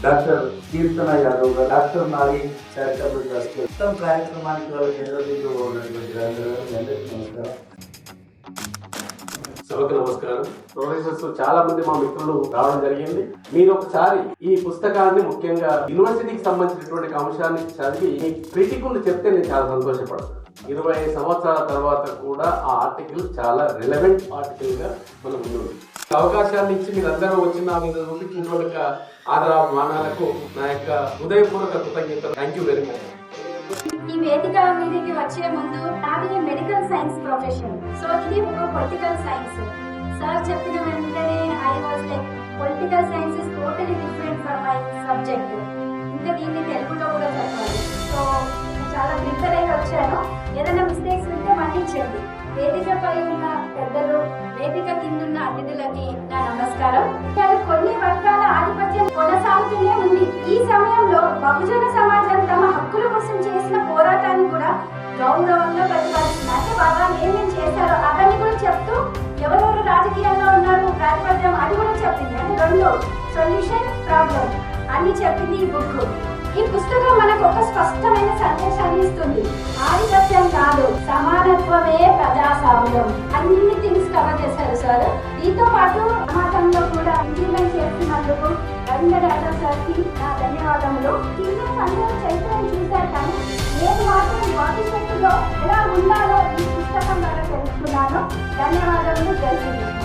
Doctor కీర్తన యాదవ్ గారు, doctor నారి charitable trust మొత్తం కార్యక్రమానికి వాళ్ళకి నిర్వహించబడినటువంటి అందరికీ నమస్కారం. సభకు నమస్కారం. ప్రొఫెసర్స్ చాలా మంది మా మిత్రులు రావడం జరిగింది. మీరు ఒకసారి ఈ పుస్తకాన్ని ముఖ్యంగా యూనివర్సిటీకి సంబంధించినటువంటి అంశాన్ని చదివి మీ క్రిటికులు చెప్తే నేను చాలా సంతోషపడతాను. 20 సంవత్సరాల తర్వాత కూడా ఆ ఆర్టికల్ చాలా రిలవెంట్ ఆర్టికల్ గా మనం ఉంది. అవకాశాన్ని ఇచ్చి మీరందరూ వచ్చిన మీద చూపించినటువంటి ఆదరాభిమానాలకు నా యొక్క హృదయపూర్వక కృతజ్ఞతలు. Thank you very much. ఈ వేదిక మీదకి వచ్చే ముందు నాది మెడికల్ సైన్స్ ప్రొఫెషన్, సో ఇది ఒక పొలిటికల్ సైన్స్. సార్ చెప్పిన వెంటనే I was like political science is totally different from my subject. ఇంకా దీన్ని తెలుగులో కూడా చెప్పాలి. సో చాలా ప్రిపేర్ అయి వచ్చాను. ఏదైనా మిస్టేక్స్ ఉంటే మన్నించండి. వేదికపై ఉన్న పెద్దలు, వేదిక కిందున్న అతిథులకి నా నమస్కారం. కొన్ని వర్గాల ఆధిపత్యం కొనసాగుతూనే ఉంది. ఈ సమయంలో బహుజన సమాజం తమ హక్కుల కోసం చేసిన పోరాటాన్ని కూడా గౌరవంగా ప్రతిపాదిస్తున్నారు. అంటే బాగా ఏమేం చేశారో అవన్నీ కూడా చెప్తూ ఎవరెవరు రాజకీయాల్లో ఉన్నారు ప్రాతిపద్యం అది కూడా చెప్పింది. అంటే రెండు సొల్యూషన్ ప్రాబ్లం అన్ని చెప్పింది ఈ బుక్. ఈ పుస్తకం మనకు ఒక స్పష్టమైన సందేశాన్ని ఇస్తుంది. ఆధిపత్యం కాదు, సమానత్వమే ప్రజాస్వామ్యం. అన్ని థింగ్స్ కవర్ చేశారు సార్. దీంతో పాటు సమాజంలో కూడా ఇంప్లిమెంట్ చేస్తున్నందుకు రవీంద్ర సార్కి నా ధన్యవాదములు. కింద అందరూ చరిత్రను చూశారు, కానీ నేను మాత్రం భవిష్యత్తులో ఎలా ఉండాలో ఈ పుస్తకం ద్వారా తెలుసుకున్నాను. ధన్యవాదములు. జై శ్రీకృష్ణ.